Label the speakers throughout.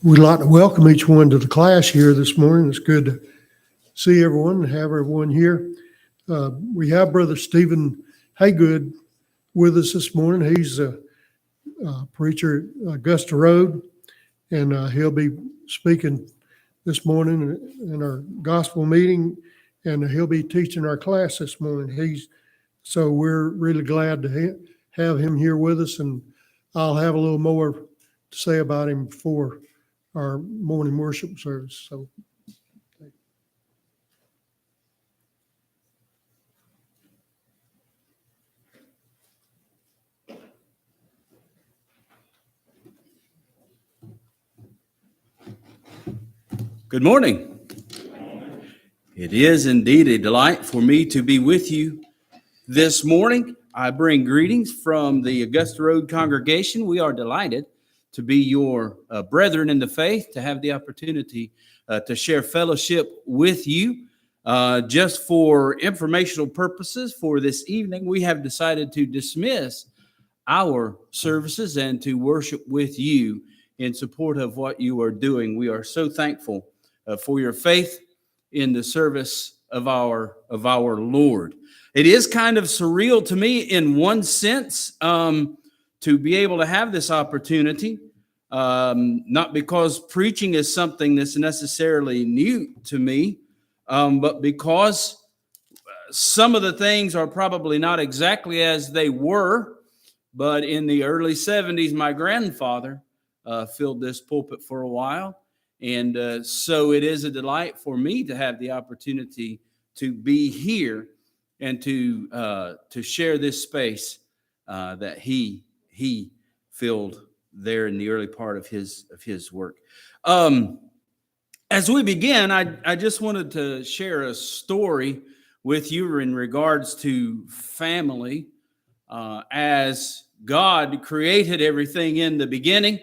Speaker 1: We'd like to welcome each one to the class here this morning. It's good to see everyone and have everyone here. We have Brother Stephen Haygood with us this morning. He's a preacher at Augusta Road, and he'll be speaking this morning in our gospel meeting, and he'll be teaching our class this morning. So we're really glad to have him here with us, and I'll have a little more to say about him before our morning worship service. So,
Speaker 2: good morning. It is indeed a delight for me to be with you this morning. I bring greetings from the Augusta Road congregation. We are delighted to be your brethren in the faith, to have the opportunity to share fellowship with you. Just for informational purposes for this evening, we have decided to dismiss our services and to worship with you in support of what you are doing. We are so thankful for your faith in the service of our Lord. It is kind of surreal to me in one sense to be able to have this opportunity, not because preaching is something that's necessarily new to me, but because some of the things are probably not exactly as they were. But in the early 70s, my grandfather filled this pulpit for a while. And so it is a delight for me to have the opportunity to be here and to share this space that he filled there in the early part of his work. As we begin, I just wanted to share a story with you in regards to family. As God created everything in the beginning,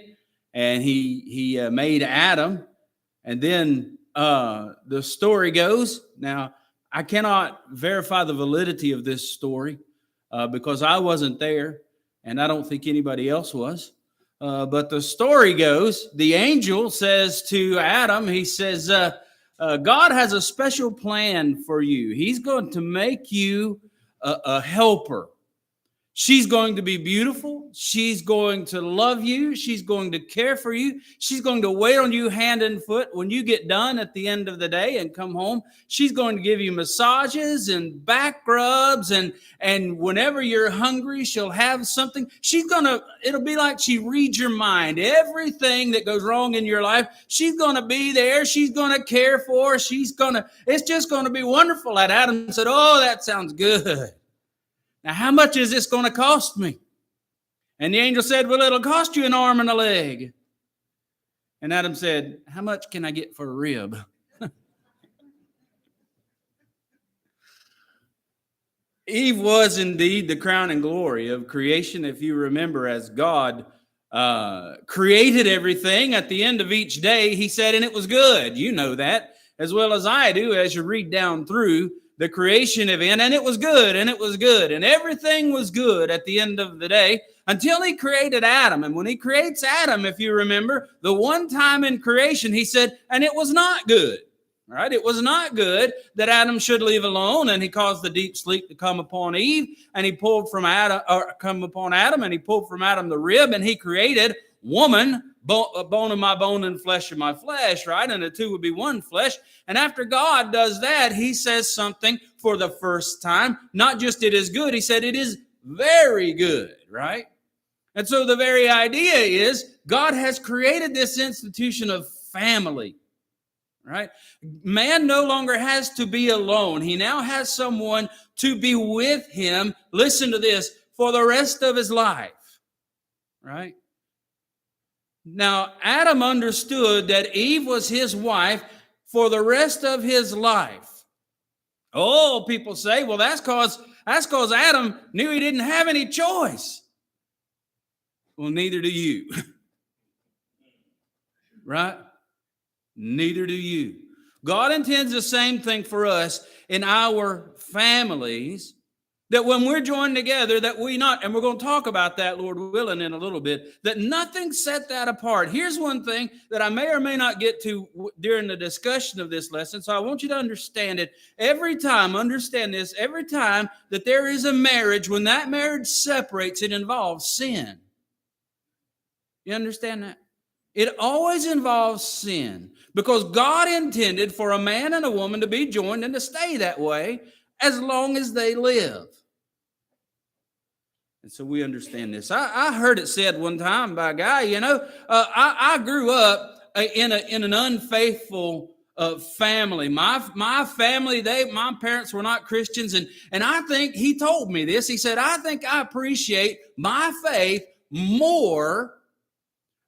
Speaker 2: and he made Adam, and then the story goes. Now, I cannot verify the validity of this story because I wasn't there, and I don't think anybody else was. But the story goes, the angel says to Adam, he says, God has a special plan for you. He's going to make you a helper. She's going to be beautiful. She's going to love you. She's going to care for you. She's going to wait on you hand and foot when you get done at the end of the day and come home. She's going to give you massages and back rubs, and whenever you're hungry, she'll have something. It'll be like she reads your mind. Everything that goes wrong in your life, she's going to be there. She's going to care for. It's just going to be wonderful. And Adam said, "Oh, that sounds good. Now, how much is this going to cost me?" And the angel said, "Well, it'll cost you an arm and a leg." And Adam said, "How much can I get for a rib?" Eve was indeed the crown and glory of creation. If you remember, as God created everything, at the end of each day, he said, "And it was good." You know that as well as I do as you read down through the creation event. And it was good, and it was good, and everything was good at the end of the day until he created Adam. And when he creates Adam, if you remember, the one time in creation, he said, "And it was not good." All right, it was not good that Adam should leave alone, and he caused the deep sleep to come upon Eve, and he pulled from Adam, and he pulled from Adam the rib, and he created woman, bone of my bone and flesh of my flesh, right? And the two would be one flesh. And after God does that, he says something for the first time. Not just it is good, he said it is very good, right? And so the very idea is God has created this institution of family, right? Man no longer has to be alone. He now has someone to be with him, listen to this, for the rest of his life, right? Now, Adam understood that Eve was his wife for the rest of his life. Oh, people say, well, that's because Adam knew he didn't have any choice. Well, neither do you. Right? Neither do you. God intends the same thing for us in our families, That when we're joined together, that we not, and we're going to talk about that, Lord willing, in a little bit, that nothing set that apart. Here's one thing that I may or may not get to during the discussion of this lesson, so I want you to understand it. Understand this, every time that there is a marriage, when that marriage separates, it involves sin. You understand that? It always involves sin, because God intended for a man and a woman to be joined and to stay that way as long as they live. And so we understand this. I heard it said one time by a guy, I grew up in an unfaithful family. My family, my parents were not Christians. And I think he told me this. He said, I think I appreciate my faith more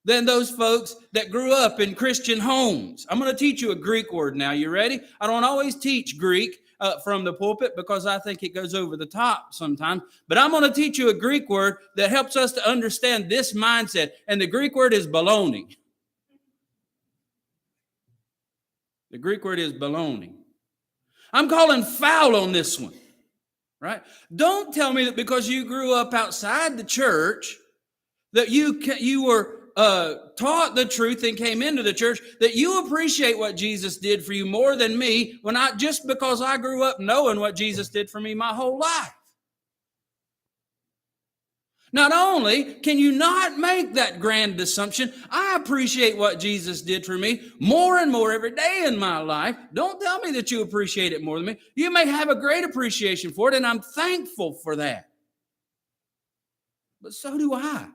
Speaker 2: than those folks that grew up in Christian homes. I'm going to teach you a Greek word now. You ready? I don't always teach Greek from the pulpit because I think it goes over the top sometimes. But I'm going to teach you a Greek word that helps us to understand this mindset. And the Greek word is baloney. The Greek word is baloney. I'm calling foul on this one, right? Don't tell me that because you grew up outside the church that you were taught the truth and came into the church, that you appreciate what Jesus did for you more than me, just because I grew up knowing what Jesus did for me my whole life. Not only can you not make that grand assumption, I appreciate what Jesus did for me more and more every day in my life. Don't tell me that you appreciate it more than me. You may have a great appreciation for it, and I'm thankful for that. But so do I.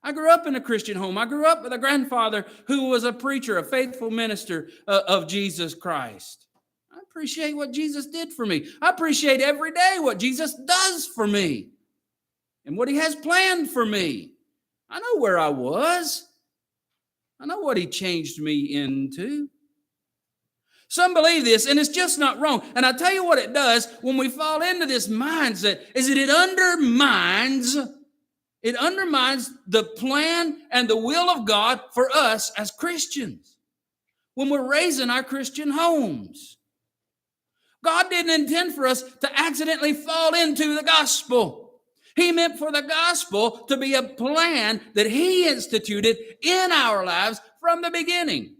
Speaker 2: I grew up in a Christian home. I grew up with a grandfather who was a preacher, a faithful minister of Jesus Christ. I appreciate what Jesus did for me. I appreciate every day what Jesus does for me and what he has planned for me. I know where I was. I know what he changed me into. Some believe this, and it's just not wrong. And I tell you what it does when we fall into this mindset is that it undermines the plan and the will of God for us as Christians when we're raising our Christian homes. God didn't intend for us to accidentally fall into the gospel. He meant for the gospel to be a plan that he instituted in our lives from the beginning.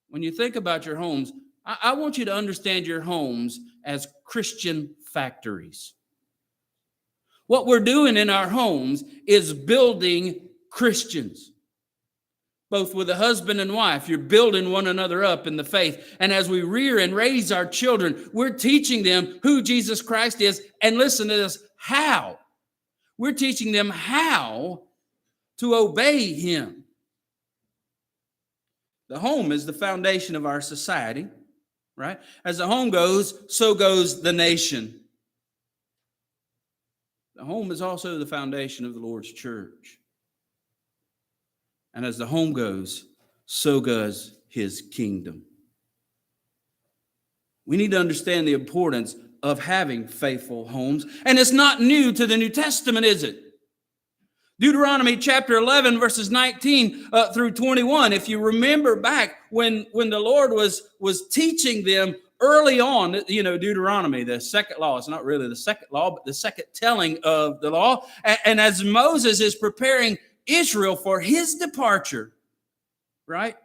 Speaker 2: When you think about your homes, I want you to understand your homes as Christian factories. What we're doing in our homes is building Christians. Both with a husband and wife, you're building one another up in the faith. And as we rear and raise our children, we're teaching them who Jesus Christ is. And listen to this, how. We're teaching them how to obey him. The home is the foundation of our society, right? As the home goes, so goes the nation. The home is also the foundation of the Lord's church. And as the home goes, so goes his kingdom. We need to understand the importance of having faithful homes. And it's not new to the New Testament, is it? Deuteronomy chapter 11, verses 19 through 21. If you remember back when the Lord was teaching them early on, Deuteronomy, the second law, it's not really the second law, but the second telling of the law. And as Moses is preparing Israel for his departure, right?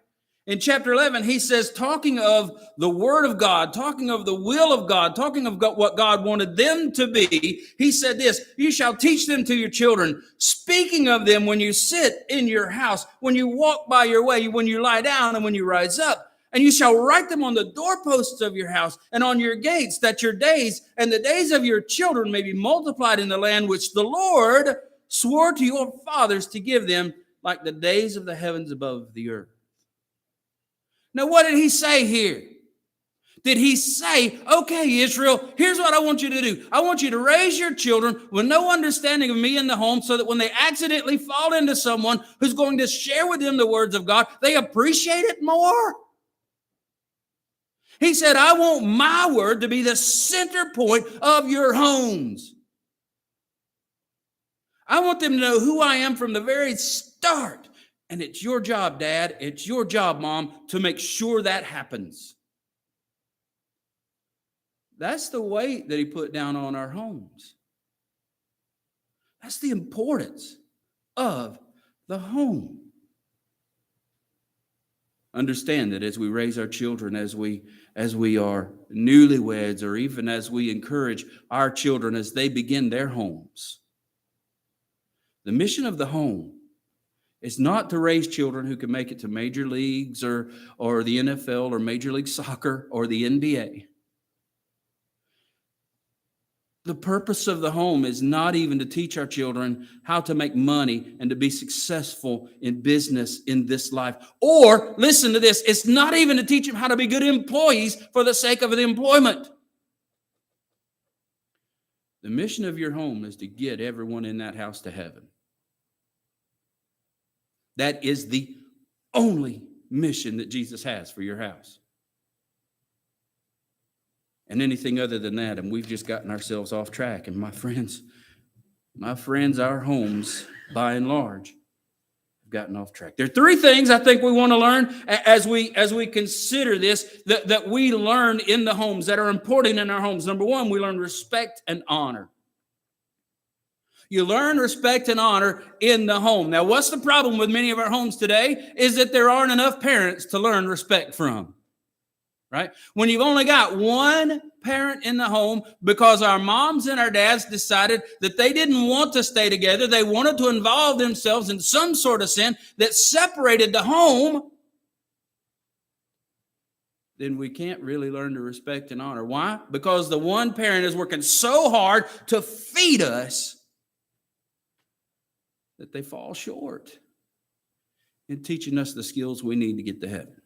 Speaker 2: In chapter 11, he says, talking of the word of God, talking of the will of God, talking of what God wanted them to be, he said this, you shall teach them to your children, speaking of them when you sit in your house, when you walk by your way, when you lie down and when you rise up. And you shall write them on the doorposts of your house and on your gates, that your days and the days of your children may be multiplied in the land which the Lord swore to your fathers to give them, like the days of the heavens above the earth. Now, what did he say here? Did he say, okay, Israel, here's what I want you to do. I want you to raise your children with no understanding of me in the home so that when they accidentally fall into someone who's going to share with them the words of God, they appreciate it more? He said, I want my word to be the center point of your homes. I want them to know who I am from the very start. And it's your job, Dad, it's your job, Mom, to make sure that happens. That's the weight that he put down on our homes. That's the importance of the home. Understand that as we raise our children, as we are newlyweds, or even as we encourage our children as they begin their homes, the mission of the home is not to raise children who can make it to major leagues or the NFL or Major League Soccer or the NBA. The purpose of the home is not even to teach our children how to make money and to be successful in business in this life. Or, listen to this, it's not even to teach them how to be good employees for the sake of the employment. The mission of your home is to get everyone in that house to heaven. That is the only mission that Jesus has for your house. And anything other than that, and we've just gotten ourselves off track. And my friends, our homes, by and large, have gotten off track. There are three things I think we want to learn as we consider this, that we learn in the homes that are important in our homes. Number one, we learn respect and honor. You learn respect and honor in the home. Now, what's the problem with many of our homes today is that there aren't enough parents to learn respect from. Right? When you've only got one parent in the home because our moms and our dads decided that they didn't want to stay together, they wanted to involve themselves in some sort of sin that separated the home, then we can't really learn to respect and honor. Why? Because the one parent is working so hard to feed us that they fall short in teaching us the skills we need to get to heaven.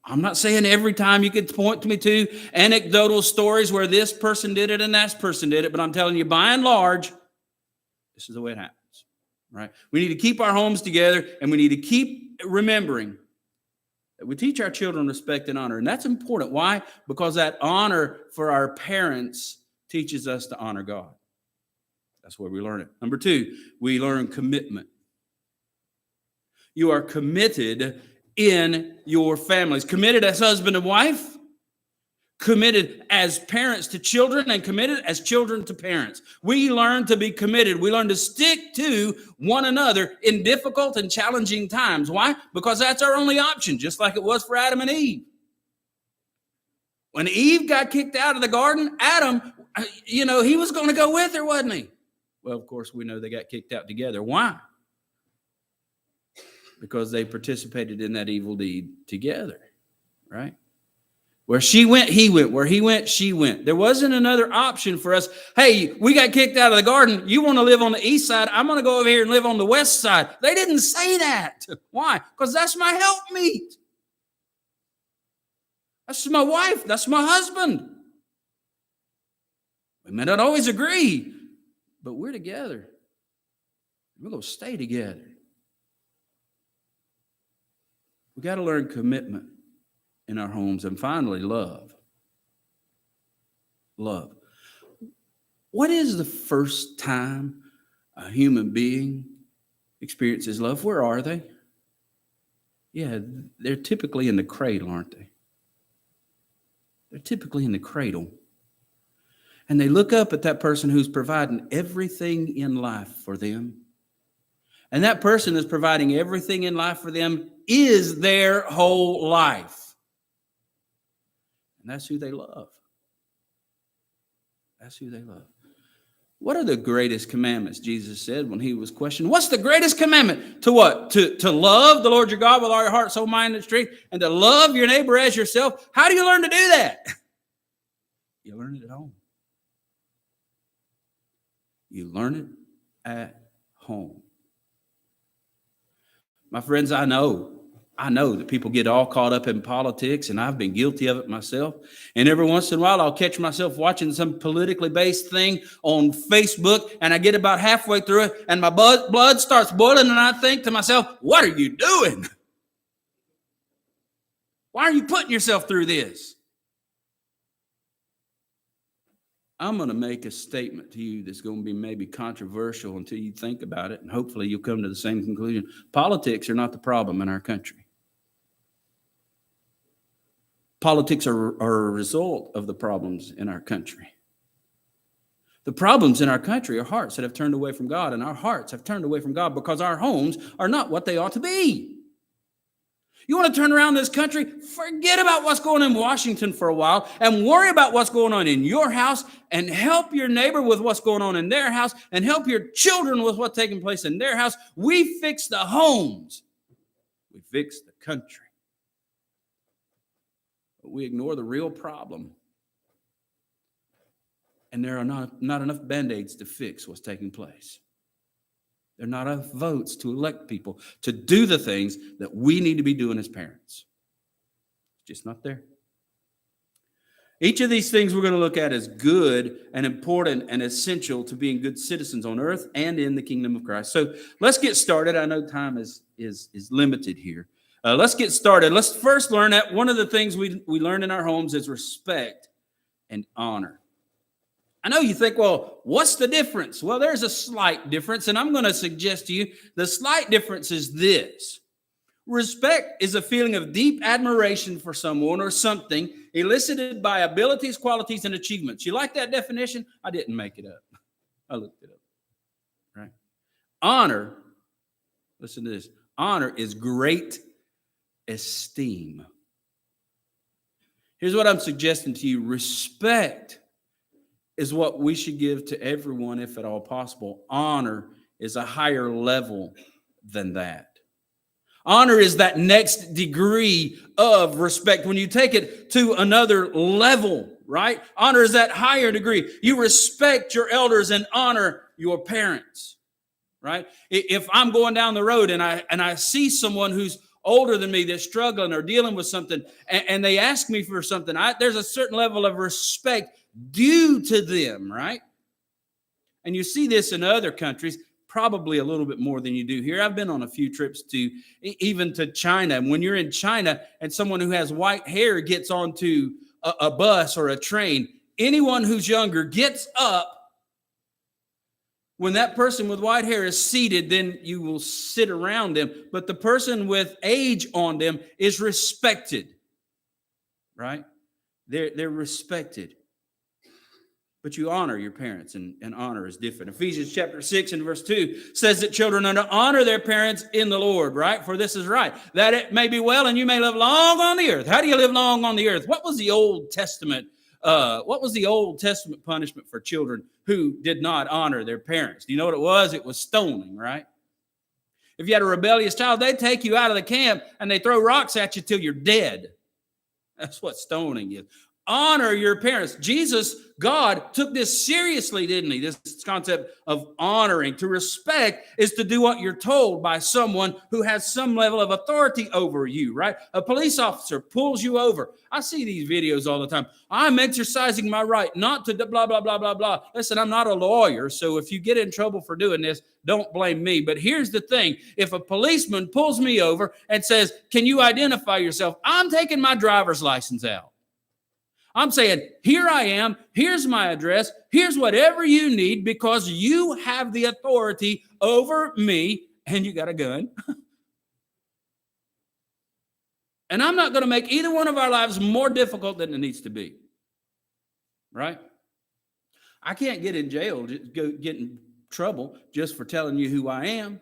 Speaker 2: I'm not saying every time you could point to me to anecdotal stories where this person did it and that person did it, but I'm telling you, by and large, this is the way it happens, right? We need to keep our homes together, and we need to keep remembering that we teach our children respect and honor, and that's important. Why? Because that honor for our parents teaches us to honor God. That's where we learn it. Number two, we learn commitment. You are committed in your families. Committed as husband and wife, committed as parents to children, and committed as children to parents. We learn to be committed. We learn to stick to one another in difficult and challenging times. Why? Because that's our only option, just like it was for Adam and Eve. When Eve got kicked out of the garden, Adam, he was going to go with her, wasn't he? Well, of course, we know they got kicked out together. Why? Because they participated in that evil deed together, right? Where she went, he went. Where he went, she went. There wasn't another option for us. Hey, we got kicked out of the garden. You want to live on the east side? I'm going to go over here and live on the west side. They didn't say that. Why? Because that's my helpmeet. That's my wife. That's my husband. We may not always agree, but we're together. We're going to stay together. We got to learn commitment in our homes. And finally, love. Love. What is the first time a human being experiences love? Where are they? Yeah, they're typically in the cradle, aren't they? They're typically in the cradle. And they look up at that person who's providing everything in life for them. And that person that's providing everything in life for them is their whole life. And that's who they love. That's who they love. What are the greatest commandments? Jesus said when he was questioned. What's the greatest commandment? To what? To love the Lord your God with all your heart, soul, mind, and strength, and to love your neighbor as yourself. How do you learn to do that? You learn it at home. You learn it at home. My friends, I know that people get all caught up in politics, and I've been guilty of it myself. And every once in a while, I'll catch myself watching some politically based thing on Facebook, and I get about halfway through it, and my blood starts boiling, and I think to myself, what are you doing? Why are you putting yourself through this? I'm going to make a statement to you that's going to be maybe controversial until you think about it, and hopefully you'll come to the same conclusion. Politics are not the problem in our country. Politics are a result of the problems in our country. The problems in our country are hearts that have turned away from God, and our hearts have turned away from God because our homes are not what they ought to be. You want to turn around this country? Forget about what's going on in Washington for a while and worry about what's going on in your house, and help your neighbor with what's going on in their house, and help your children with what's taking place in their house. We fix the homes. We fix the country. But we ignore the real problem. And there are not enough Band-Aids to fix what's taking place. There are not enough votes to elect people to do the things that we need to be doing as parents. It's just not there. Each of these things we're going to look at as good and important and essential to being good citizens on earth and in the kingdom of Christ. So let's get started. I know time is limited here. Let's get started. Let's first learn that one of the things we learn in our homes is respect and honor. I know you think, well, what's the difference? Well, there's a slight difference, and I'm going to suggest to you the slight difference is this. Respect is a feeling of deep admiration for someone or something elicited by abilities, qualities, and achievements. You like that definition? I didn't make it up. I looked it up. Right? Honor, listen to this. Honor is great esteem. Here's what I'm suggesting to you. Respect is what we should give to everyone if at all possible. Honor is a higher level than that. Honor is that next degree of respect. When you take it to another level, right? Honor is that higher degree. You respect your elders and honor your parents, right? If I'm going down the road and I see someone who's older than me that's struggling or dealing with something, and they ask me for something, there's a certain level of respect due to them, right? And you see this in other countries, probably a little bit more than you do here. I've been on a few trips even to China. And when you're in China and someone who has white hair gets onto a bus or a train, anyone who's younger gets up. When that person with white hair is seated, then you will sit around them. But the person with age on them is respected, right? They're respected. But you honor your parents, and honor is different. Ephesians chapter 6 and verse 2 says that children are to honor their parents in the Lord, right? For this is right, that it may be well and you may live long on the earth. How do you live long on the earth? What was the Old Testament punishment for children who did not honor their parents? Do you know what it was? It was stoning, right? If you had a rebellious child, they'd take you out of the camp and they throw rocks at you till you're dead. That's what stoning is. Honor your parents. Jesus, God, took this seriously, didn't he? This concept of honoring. To respect is to do what you're told by someone who has some level of authority over you, right? A police officer pulls you over. I see these videos all the time. I'm exercising my right not to blah, blah, blah, blah, blah. Listen, I'm not a lawyer, so if you get in trouble for doing this, don't blame me. But here's the thing. If a policeman pulls me over and says, can you identify yourself? I'm taking my driver's license out. I'm saying, here I am, here's my address, here's whatever you need because you have the authority over me and you got a gun. And I'm not going to make either one of our lives more difficult than it needs to be. Right? I can't get in jail, get in trouble just for telling you who I am.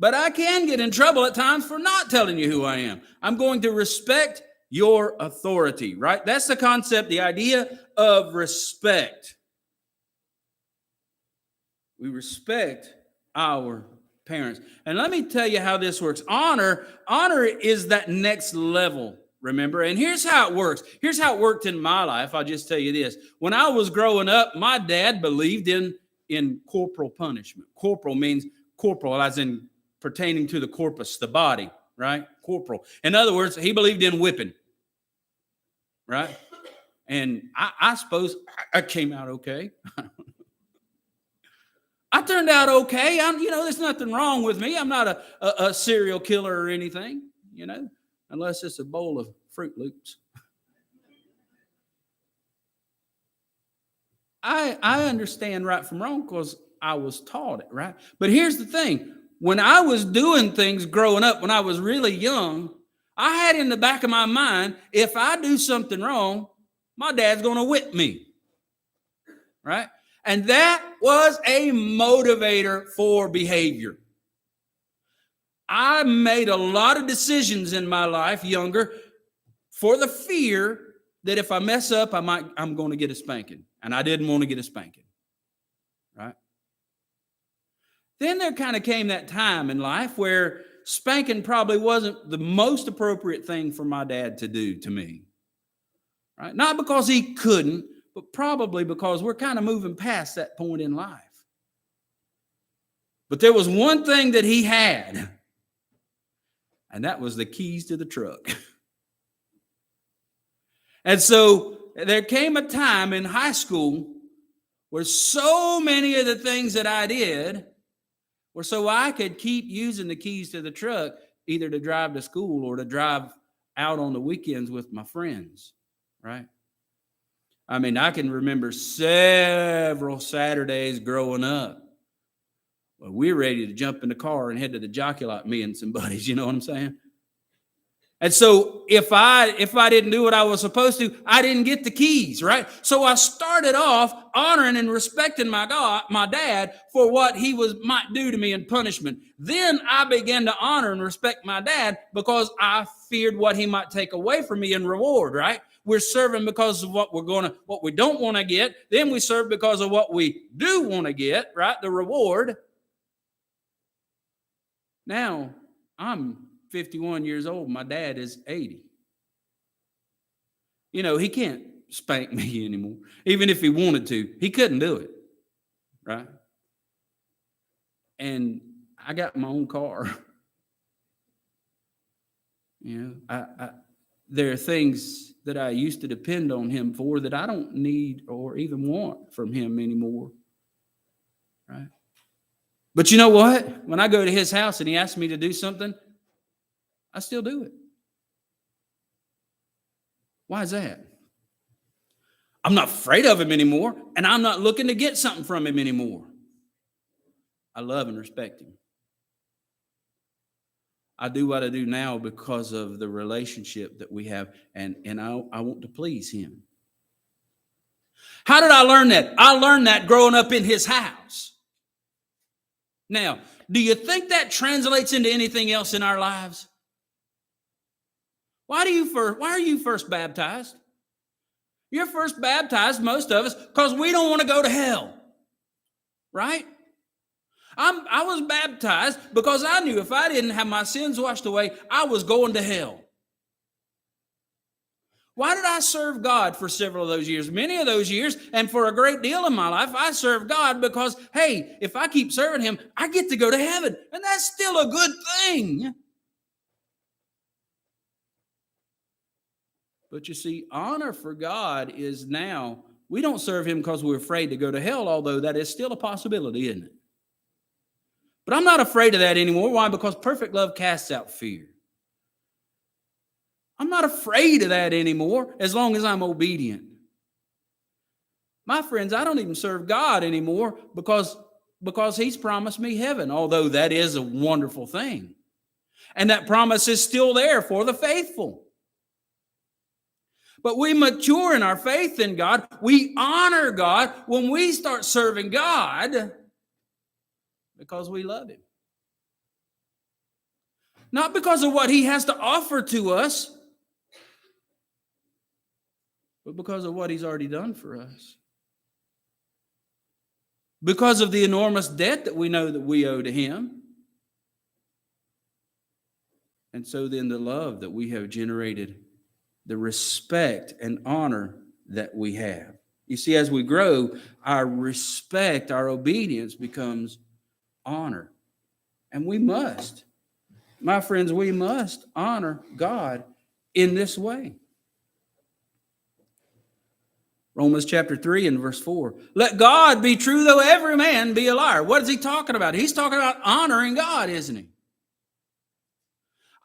Speaker 2: But I can get in trouble at times for not telling you who I am. I'm going to respect your authority, right? That's the concept, the idea of respect. We respect our parents. And let me tell you how this works. Honor is that next level, remember? And here's how it works. Here's how it worked in my life. I'll just tell you this. When I was growing up, my dad believed in corporal punishment. Corporal means corporal as in pertaining to the corpus, the body, right? Corporal. In other words, he believed in whipping. Right? And I suppose I came out okay. I turned out okay. There's nothing wrong with me. I'm not a serial killer or anything, unless it's a bowl of Fruit Loops. I understand right from wrong because I was taught it, right? But here's the thing. When I was doing things growing up, when I was really young, I had in the back of my mind, if I do something wrong, my dad's going to whip me. Right? And that was a motivator for behavior. I made a lot of decisions in my life, younger, for the fear that if I mess up, I'm going to get a spanking. And I didn't want to get a spanking. Right? Then there kind of came that time in life where spanking probably wasn't the most appropriate thing for my dad to do to me. Right? Not because he couldn't, but probably because we're kind of moving past that point in life. But there was one thing that he had, and that was the keys to the truck. And so there came a time in high school where so many of the things that I did were so I could keep using the keys to the truck, either to drive to school or to drive out on the weekends with my friends, right? I mean, I can remember several Saturdays growing up where we were ready to jump in the car and head to the jockey lot, me and some buddies, you know what I'm saying? And so if I didn't do what I was supposed to, I didn't get the keys, right? So I started off honoring and respecting my dad for what he might do to me in punishment. Then I began to honor and respect my dad because I feared what he might take away from me in reward, right? We're serving because of what we don't want to get. Then we serve because of what we do want to get, right? The reward. Now I'm 51 years old. My dad is 80. You know, he can't spank me anymore. Even if he wanted to, he couldn't do it. Right? And I got my own car. You know, there are things that I used to depend on him for that I don't need or even want from him anymore. Right? But you know what? When I go to his house and he asks me to do something, I still do it. Why is that? I'm not afraid of him anymore, and I'm not looking to get something from him anymore. I love and respect him. I do what I do now because of the relationship that we have, and I want to please him. How did I learn that? I learned that growing up in his house. Now, do you think that translates into anything else in our lives? Why are you first baptized? You're first baptized, most of us, because we don't want to go to hell. Right? I was baptized because I knew if I didn't have my sins washed away, I was going to hell. Why did I serve God for several of those years? Many of those years, and for a great deal of my life, I served God because, hey, if I keep serving him, I get to go to heaven. And that's still a good thing. But you see, honor for God is now, we don't serve him because we're afraid to go to hell, although that is still a possibility, isn't it? But I'm not afraid of that anymore. Why? Because perfect love casts out fear. I'm not afraid of that anymore as long as I'm obedient. My friends, I don't even serve God anymore because he's promised me heaven, although that is a wonderful thing. And that promise is still there for the faithful. But we mature in our faith in God. We honor God when we start serving God because we love him. Not because of what he has to offer to us, but because of what he's already done for us. Because of the enormous debt that we know that we owe to him. And so then the love that we have generated, the respect and honor that we have. You see, as we grow, our respect, our obedience becomes honor. And we must, my friends, we must honor God in this way. Romans chapter 3 and verse 4. Let God be true, though every man be a liar. What is he talking about? He's talking about honoring God, isn't he?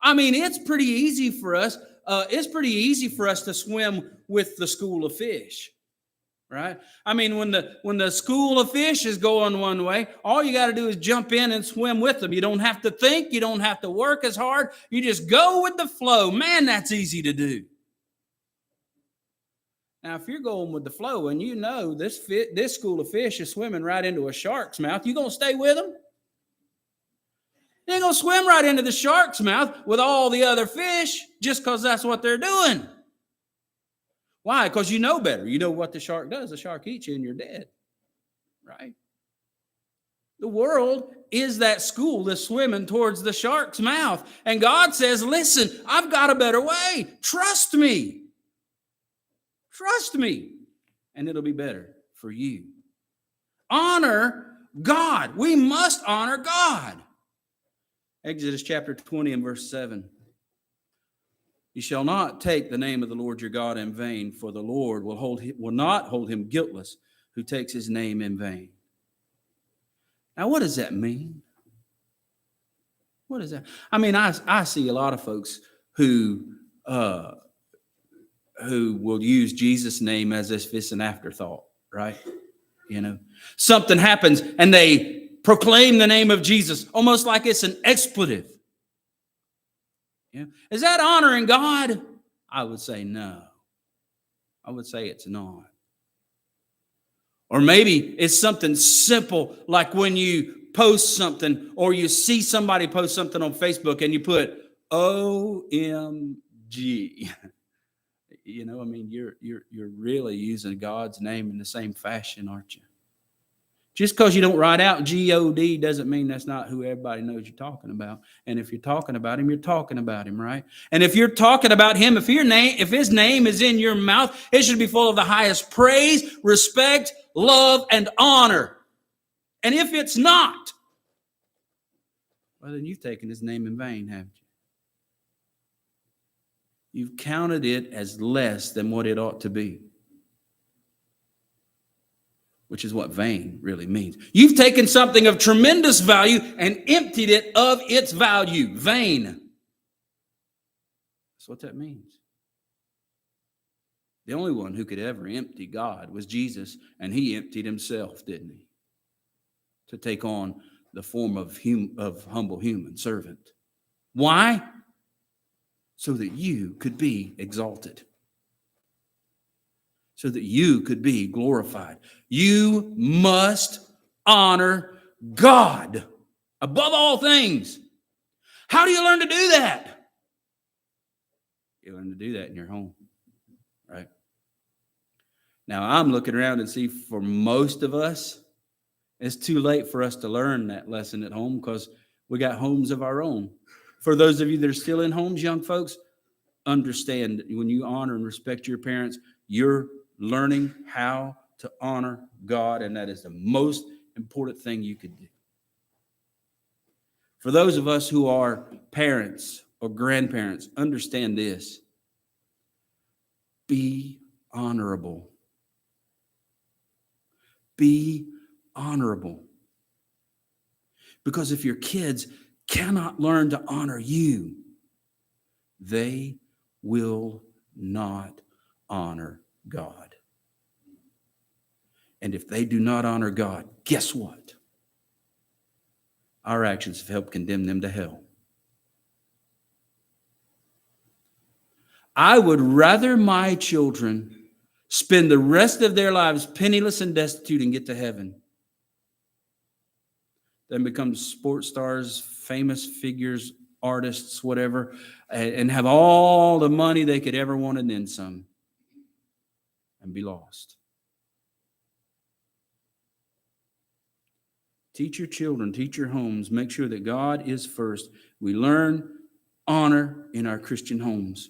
Speaker 2: I mean, it's pretty easy for us. It's pretty easy for us to swim with the school of fish, right? I mean, when the school of fish is going one way, all you got to do is jump in and swim with them. You don't have to think. You don't have to work as hard. You just go with the flow. Man, that's easy to do. Now, if you're going with the flow and you know this school of fish is swimming right into a shark's mouth, you going to stay with them? You ain't going to swim right into the shark's mouth with all the other fish just because that's what they're doing. Why? Because you know better. You know what the shark does. The shark eats you and you're dead, right? The world is that school that's swimming towards the shark's mouth. And God says, listen, I've got a better way. Trust me. Trust me, and it'll be better for you. Honor God. We must honor God. Exodus chapter 20 and verse 7. You shall not take the name of the Lord your God in vain, for the Lord will not hold him guiltless who takes his name in vain. Now, what does that mean? What is that? I mean, I see a lot of folks who will use Jesus' name as if it's an afterthought, right? You know, something happens and they proclaim the name of Jesus almost like it's an expletive. Yeah. Is that honoring God? I would say no. I would say it's not. Or maybe it's something simple like when you post something or you see somebody post something on Facebook and you put OMG. You know, I mean, you're really using God's name in the same fashion, aren't you? Just because you don't write out G-O-D doesn't mean that's not who everybody knows you're talking about. And if you're talking about him, you're talking about him, right? And if you're talking about him, if his name is in your mouth, it should be full of the highest praise, respect, love, and honor. And if it's not, well, then you've taken his name in vain, haven't you? You've counted it as less than what it ought to be, which is what vain really means. You've taken something of tremendous value and emptied it of its value. Vain. That's what that means. The only one who could ever empty God was Jesus, and he emptied himself, didn't he? To take on the form of humble human servant. Why? So that you could be exalted. So that you could be glorified. You must honor God above all things. How do you learn to do that? You learn to do that in your home, right? Now, I'm looking around and see for most of us, it's too late for us to learn that lesson at home because we got homes of our own. For those of you that are still in homes, young folks, understand that when you honor and respect your parents, you're learning how to honor God, and that is the most important thing you could do. For those of us who are parents or grandparents, understand this. Be honorable. Be honorable. Because if your kids cannot learn to honor you, they will not honor God. And if they do not honor God, guess what? Our actions have helped condemn them to hell. I would rather my children spend the rest of their lives penniless and destitute and get to heaven than become sports stars, famous figures, artists, whatever, and have all the money they could ever want and then some, and be lost. Teach your children, teach your homes, make sure that God is first. We learn honor in our Christian homes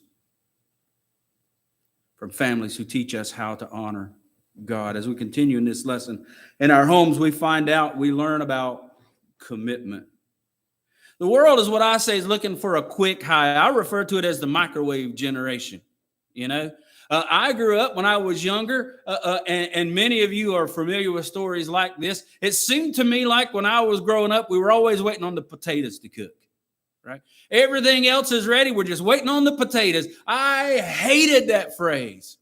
Speaker 2: from families who teach us how to honor God. As we continue in this lesson, in our homes, we learn about commitment. The world is what I say is looking for a quick high. I refer to it as the microwave generation. You know, I grew up when I was younger, and many of you are familiar with stories like this. It seemed to me like when I was growing up, we were always waiting on the potatoes to cook, right? Everything else is ready. We're just waiting on the potatoes. I hated that phrase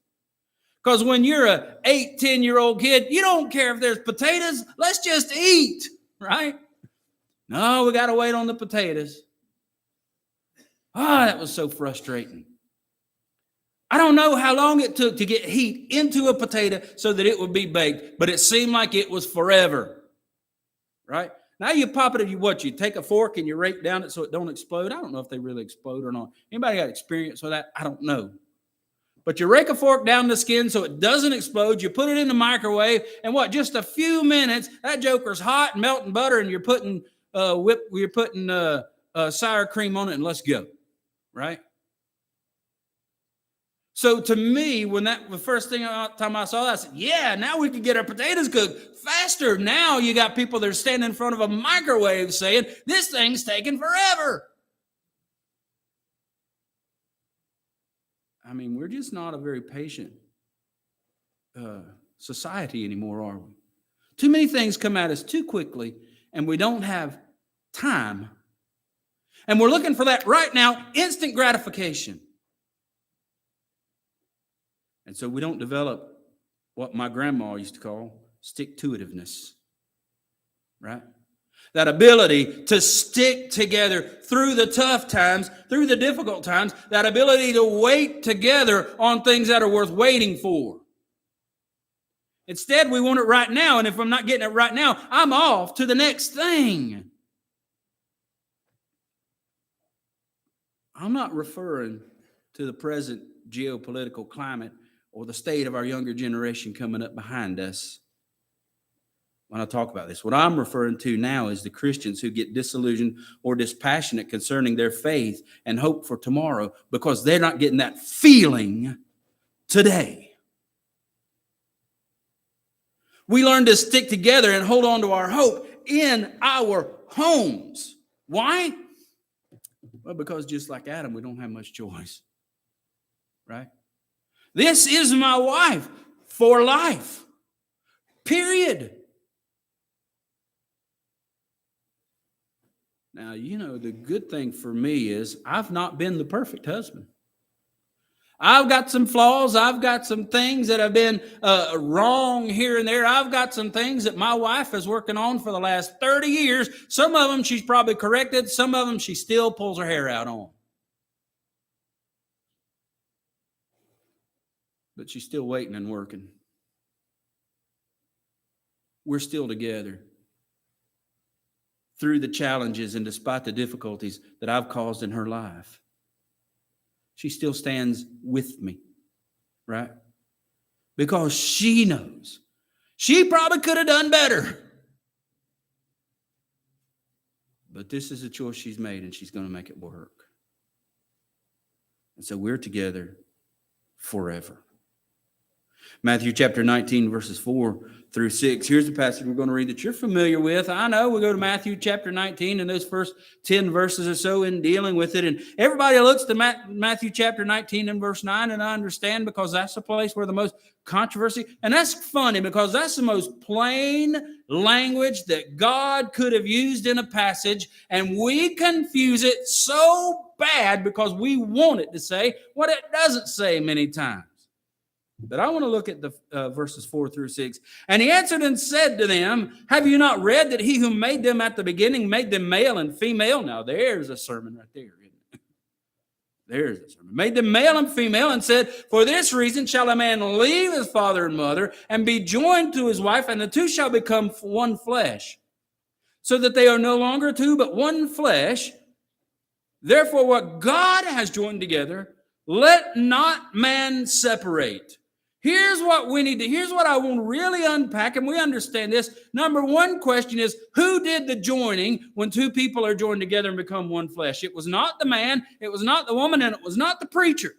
Speaker 2: Because when you're a 8, 10-year-old kid, you don't care if there's potatoes. Let's just eat, right? No, we got to wait on the potatoes. That was so frustrating. I don't know how long it took to get heat into a potato so that it would be baked, but it seemed like it was forever, right? Now you pop it, you take a fork and you rake down it so it don't explode. I don't know if they really explode or not. Anybody got experience with that? I don't know. But you rake a fork down the skin so it doesn't explode. You put it in the microwave, and just a few minutes, that joker's hot, melting butter, and you're putting sour cream on it, and let's go, right? So to me, when the first time I saw that, I said, yeah, now we can get our potatoes cooked faster. Now you got people that are standing in front of a microwave saying, this thing's taking forever. I mean, we're just not a very patient society anymore, are we? Too many things come at us too quickly, and we don't have time. And we're looking for that right now, instant gratification. And so we don't develop what my grandma used to call stick-to-itiveness, right? That ability to stick together through the tough times, through the difficult times, that ability to wait together on things that are worth waiting for. Instead, we want it right now, and if I'm not getting it right now, I'm off to the next thing. I'm not referring to the present geopolitical climate or the state of our younger generation coming up behind us when I talk about this. What I'm referring to now is the Christians who get disillusioned or dispassionate concerning their faith and hope for tomorrow because they're not getting that feeling today. We learn to stick together and hold on to our hope in our homes. Why? Well, because just like Adam, we don't have much choice, right? This is my wife for life, period. Now, the good thing for me is I've not been the perfect husband. I've got some flaws. I've got some things that have been wrong here and there. I've got some things that my wife is working on for the last 30 years. Some of them she's probably corrected. Some of them she still pulls her hair out on. But she's still waiting and working. We're still together through the challenges and despite the difficulties that I've caused in her life. She still stands with me, right? Because she knows she probably could have done better. But this is a choice she's made, and she's going to make it work. And so we're together forever. Matthew chapter 19, verses 4 through 6. Here's the passage we're going to read that you're familiar with. I know we go to Matthew chapter 19 and those first 10 verses or so in dealing with it. And everybody looks to Matthew chapter 19 and verse 9, and I understand because that's the place where the most controversy, and that's funny because that's the most plain language that God could have used in a passage, and we confuse it so bad because we want it to say what it doesn't say many times. But I want to look at the verses 4 through 6. And he answered and said to them, have you not read that he who made them at the beginning made them male and female? Now there's a sermon right there, isn't it? There's a sermon. Made them male and female and said, for this reason shall a man leave his father and mother and be joined to his wife, and the two shall become one flesh. So that they are no longer two, but one flesh. Therefore what God has joined together, let not man separate. Here's what I want to really unpack, and we understand this. Number one question is, who did the joining when two people are joined together and become one flesh? It was not the man, it was not the woman, and it was not the preacher.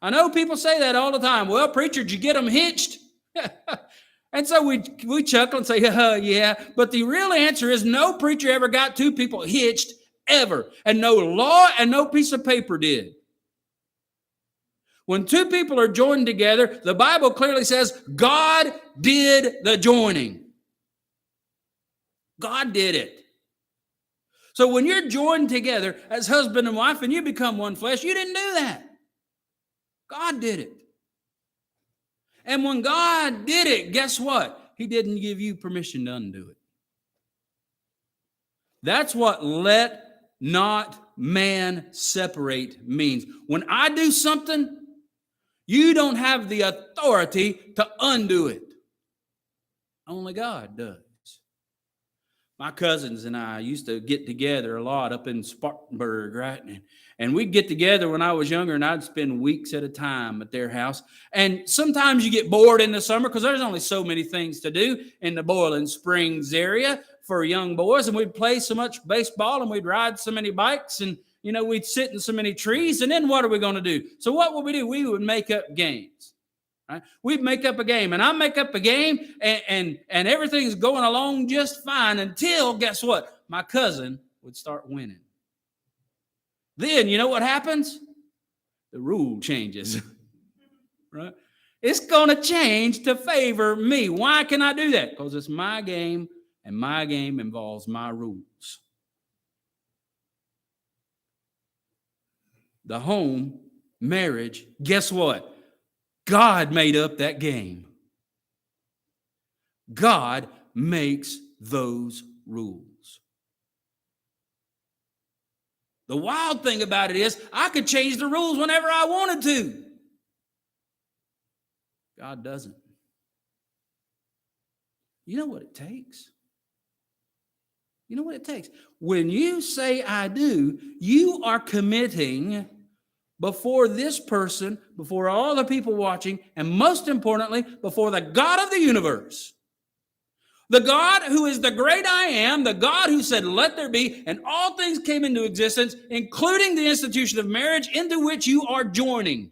Speaker 2: I know people say that all the time. Well, preacher, did you get them hitched? And so we chuckle and say, yeah. But the real answer is no preacher ever got two people hitched, ever. And no law and no piece of paper did. When two people are joined together, the Bible clearly says God did the joining. God did it. So when you're joined together as husband and wife and you become one flesh, you didn't do that. God did it. And when God did it, guess what? He didn't give you permission to undo it. That's what let not man separate means. When I do something, you don't have the authority to undo it. Only God does. My cousins and I used to get together a lot up in Spartanburg, right? And we'd get together when I was younger, and I'd spend weeks at a time at their house. And sometimes you get bored in the summer because there's only so many things to do in the Boiling Springs area for young boys. And we'd play so much baseball, and we'd ride so many bikes, and we'd sit in so many trees. And then what are we going to do? So what would we do? We would make up games. Right? We'd make up a game, and I make up a game, and everything's going along just fine until, guess what? My cousin would start winning. Then, you know what happens? The rule changes. Right? It's going to change to favor me. Why can I do that? Because it's my game, and my game involves my rules. The home, marriage, guess what? God made up that game. God makes those rules. The wild thing about it is I could change the rules whenever I wanted to. God doesn't. You know what it takes? You know what it takes? When you say I do, you are committing before this person, before all the people watching, and most importantly, before the God of the universe. The God who is the great I am, the God who said, let there be, and all things came into existence, including the institution of marriage into which you are joining.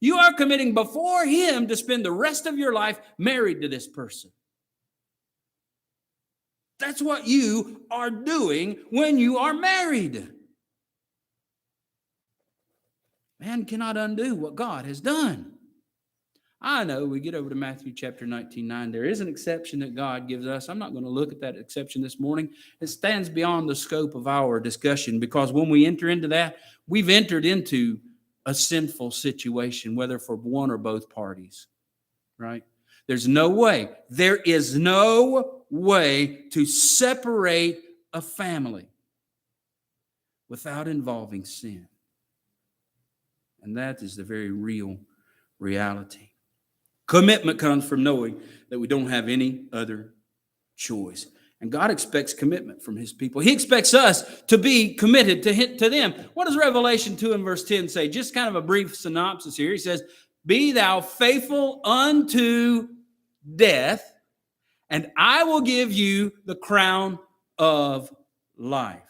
Speaker 2: You are committing before Him to spend the rest of your life married to this person. That's what you are doing when you are married. Man cannot undo what God has done. I know we get over to Matthew chapter 19:9. There is an exception that God gives us. I'm not going to look at that exception this morning. It stands beyond the scope of our discussion because when we enter into that, we've entered into a sinful situation, whether for one or both parties, right? There is no way to separate a family without involving sin. And that is the very real reality. Commitment comes from knowing that we don't have any other choice. And God expects commitment from His people. He expects us to be committed to them. What does Revelation 2 and verse 10 say? Just kind of a brief synopsis here. He says, be thou faithful unto death, and I will give you the crown of life.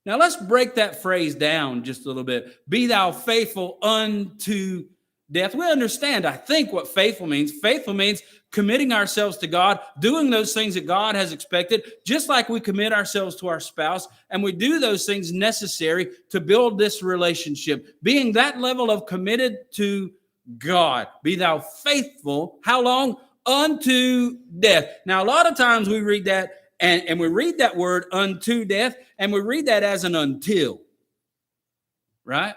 Speaker 2: Now, let's break that phrase down just a little bit. Be thou faithful unto death. We understand, I think, what faithful means. Faithful means committing ourselves to God, doing those things that God has expected, just like we commit ourselves to our spouse, and we do those things necessary to build this relationship. Being that level of committed to God. Be thou faithful. How long? Unto death. Now, a lot of times we read that, and we read that word unto death, and we read that as an until, right?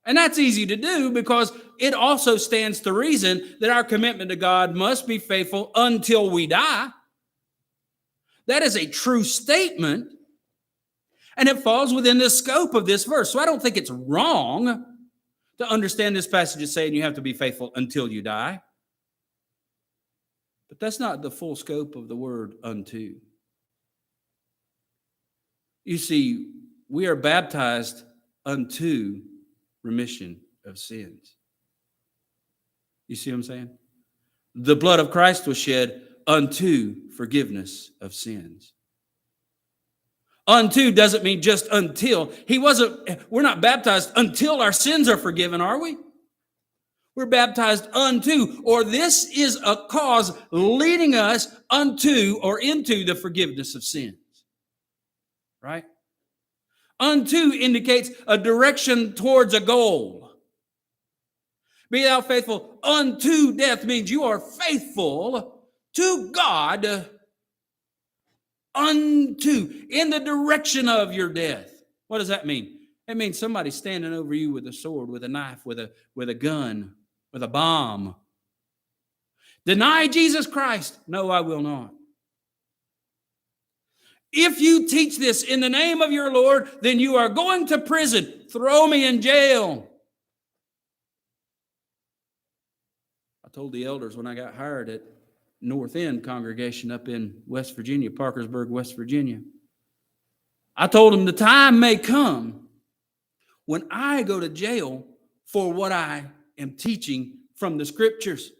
Speaker 2: And that's easy to do because it also stands to reason that our commitment to God must be faithful until we die. That is a true statement, and it falls within the scope of this verse. So I don't think it's wrong to understand this passage as saying you have to be faithful until you die. But that's not the full scope of the word unto. You see, we are baptized unto remission of sins. You see what I'm saying? The blood of Christ was shed unto forgiveness of sins. Unto doesn't mean just until. We're not baptized until our sins are forgiven, are we? We're baptized unto, or this is a cause leading us unto or into the forgiveness of sins. Right? Unto indicates a direction towards a goal. Be thou faithful unto death means you are faithful to God unto, in the direction of your death. What does that mean? It means somebody standing over you with a sword, with a knife, with a gun, with a bomb. Deny Jesus Christ? No, I will not. If you teach this in the name of your Lord, then you are going to prison. Throw me in jail. I told the elders when I got hired at North End congregation up in West Virginia, Parkersburg, West Virginia. I told them the time may come when I go to jail for what I am teaching from the scriptures.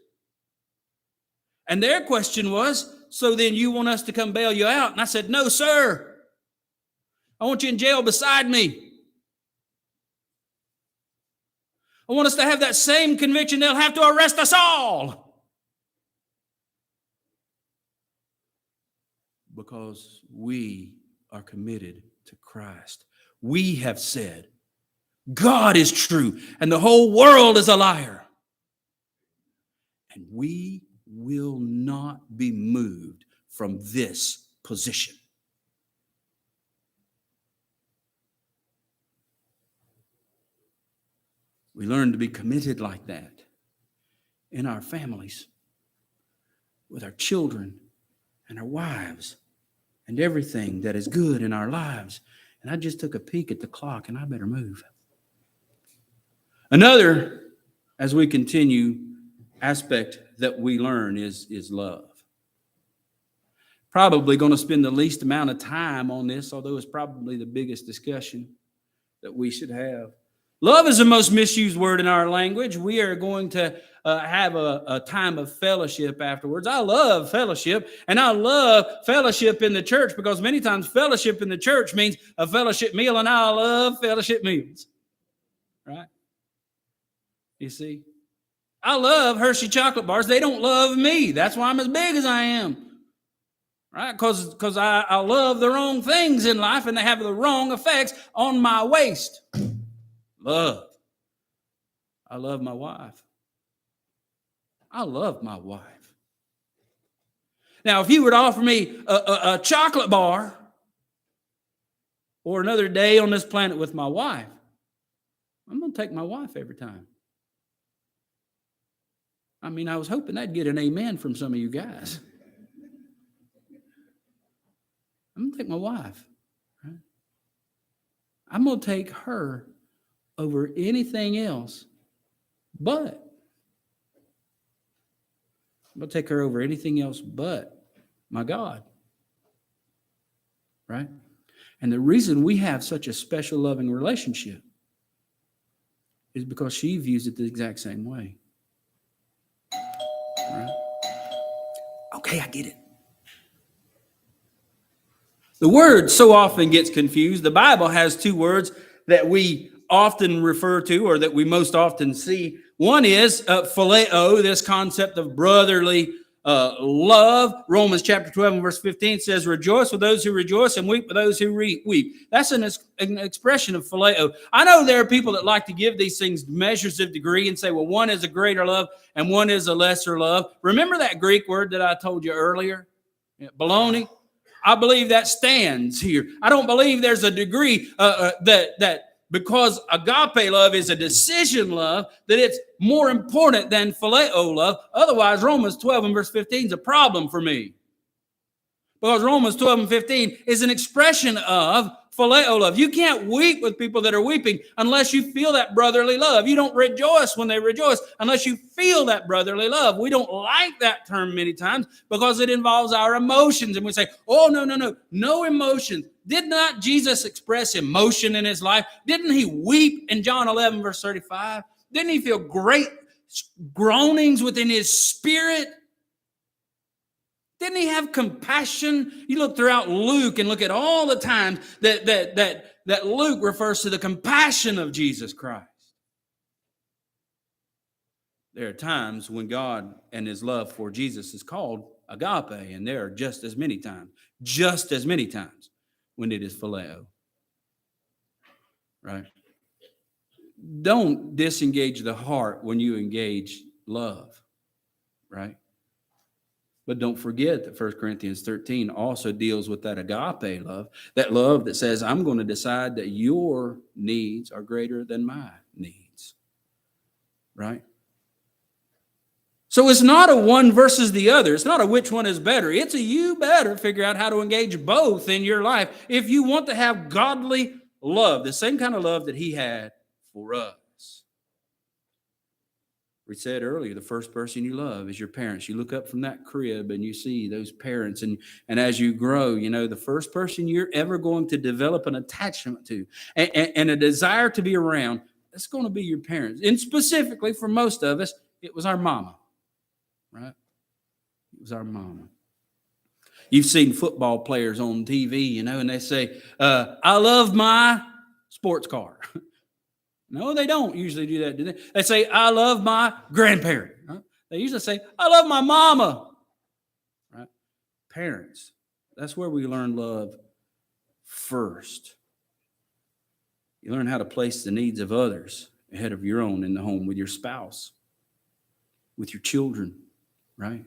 Speaker 2: And their question was, so then you want us to come bail you out? And I said, no, sir. I want you in jail beside me. I want us to have that same conviction. They'll have to arrest us all. Because we are committed to Christ. We have said, God is true and the whole world is a liar. And we will not be moved from this position. We learn to be committed like that in our families, with our children and our wives, and everything that is good in our lives. And I just took a peek at the clock, and I better move. Another, as we continue, aspect that we learn is love. Probably going to spend the least amount of time on this, although it's probably the biggest discussion that we should have. Love is the most misused word in our language. We are going to have a time of fellowship afterwards. I love fellowship, and I love fellowship in the church because many times fellowship in the church means a fellowship meal, and I love fellowship meals. Right? You see? I love Hershey chocolate bars. They don't love me. That's why I'm as big as I am. Right? Because I love the wrong things in life, and they have the wrong effects on my waist. Love. I love my wife. I love my wife. Now, if you were to offer me a chocolate bar or another day on this planet with my wife, I'm going to take my wife every time. I mean, I was hoping I'd get an amen from some of you guys. I'm going to take my wife. Right? I'm going to take her over anything else, but I'm going to take her over anything else but my God. Right? And the reason we have such a special loving relationship is because she views it the exact same way. Right? Okay, I get it. The word so often gets confused. The Bible has two words that we often refer to, or that we most often see. One is phileo, this concept of brotherly love. Romans chapter 12 and verse 15 says, rejoice with those who rejoice and weep with those who weep. That's an expression of phileo. I know there are people that like to give these things measures of degree and say, well, one is a greater love and one is a lesser love. Remember that Greek word that I told you earlier? Baloney? I believe that stands here. I don't believe there's a degree that because agape love is a decision love, that it's more important than phileo love. Otherwise, Romans 12 and verse 15 is a problem for me. Because Romans 12 and 15 is an expression of phileo love. You can't weep with people that are weeping unless you feel that brotherly love. You don't rejoice when they rejoice unless you feel that brotherly love. We don't like that term many times because it involves our emotions. And we say, oh, no emotions. Did not Jesus express emotion in his life? Didn't he weep in John 11, verse 35? Didn't he feel great groanings within his spirit? Didn't he have compassion? You look throughout Luke and look at all the times that Luke refers to the compassion of Jesus Christ. There are times when God and his love for Jesus is called agape, and there are just as many times when it is phileo. Right? Don't disengage the heart when you engage love. Right? But don't forget that 1 Corinthians 13 also deals with that agape love, that love that says, I'm going to decide that your needs are greater than my needs. Right? So it's not a one versus the other. It's not a which one is better. It's a you better figure out how to engage both in your life if you want to have godly love, the same kind of love that he had for us. We said earlier, the first person you love is your parents. You look up from that crib and you see those parents, and as you grow, you know, the first person you're ever going to develop an attachment to and a desire to be around, it's going to be your parents. And specifically for most of us, it was our mama. Right? It was our mama. You've seen football players on TV, you know, and they say, I love my sports car. No, they don't usually do that, do they? They say, I love my grandparent. Right? They usually say, I love my mama. Right? Parents, that's where we learn love first. You learn how to place the needs of others ahead of your own in the home with your spouse, with your children. Right?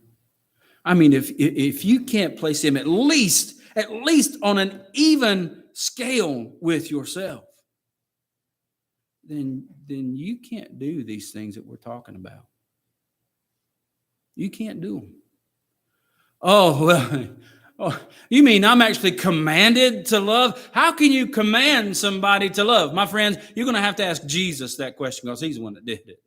Speaker 2: I mean, if you can't place him at least on an even scale with yourself, then you can't do these things that we're talking about. You can't do them. Oh, well, you mean I'm actually commanded to love? How can you command somebody to love? My friends, you're going to have to ask Jesus that question because he's the one that did it.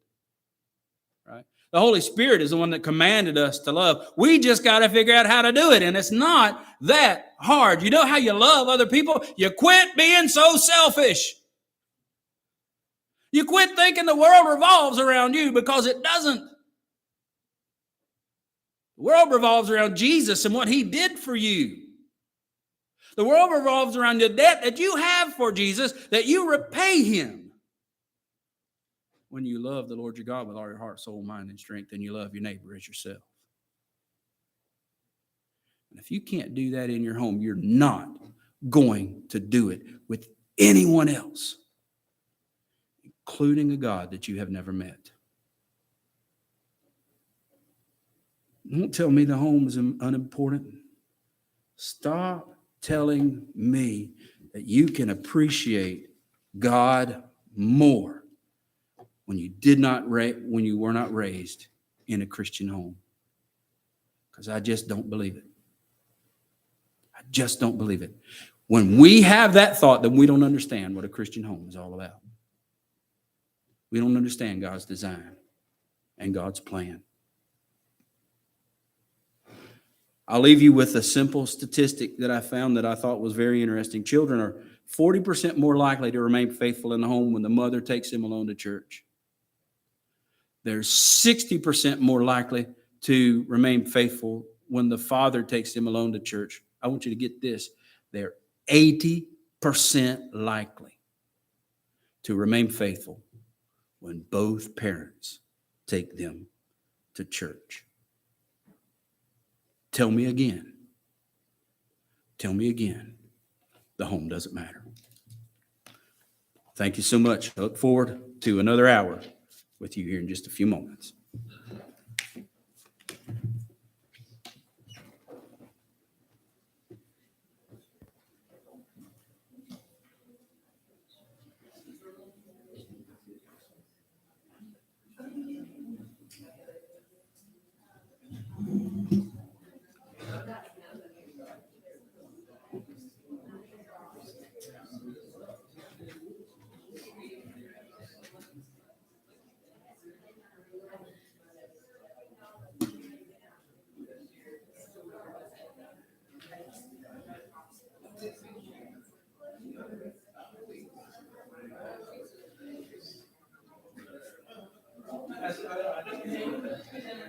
Speaker 2: Right? The Holy Spirit is the one that commanded us to love. We just got to figure out how to do it. And it's not that hard. You know how you love other people? You quit being so selfish. You quit thinking the world revolves around you, because it doesn't. The world revolves around Jesus and what he did for you. The world revolves around the debt that you have for Jesus, that you repay him. When you love the Lord your God with all your heart, soul, mind, and strength, and you love your neighbor as yourself. And if you can't do that in your home, you're not going to do it with anyone else, including a God that you have never met. Don't tell me the home is unimportant. Stop telling me that you can appreciate God more when you were not raised in a Christian home. Because I just don't believe it. I just don't believe it. When we have that thought, then we don't understand what a Christian home is all about. We don't understand God's design and God's plan. I'll leave you with a simple statistic that I found that I thought was very interesting. Children are 40% more likely to remain faithful in the home when the mother takes them alone to church. They're 60% more likely to remain faithful when the father takes them alone to church. I want you to get this. They're 80% likely to remain faithful when both parents take them to church. Tell me again. Tell me again. The home doesn't matter. Thank you so much. I look forward to another hour with you here in just a few moments.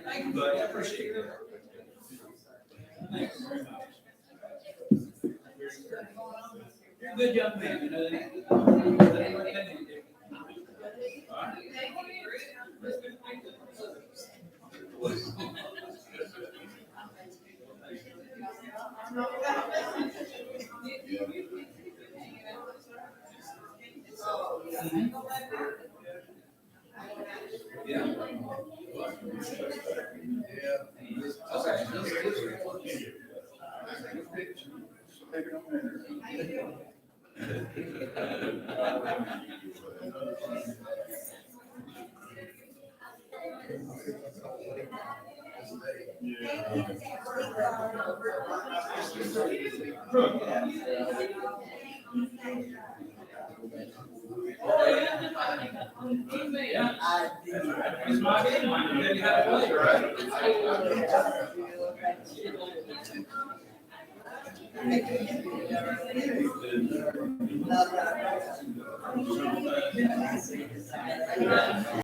Speaker 2: Thank you, buddy. I appreciate it. Thanks very much. You're a good young man, you know that.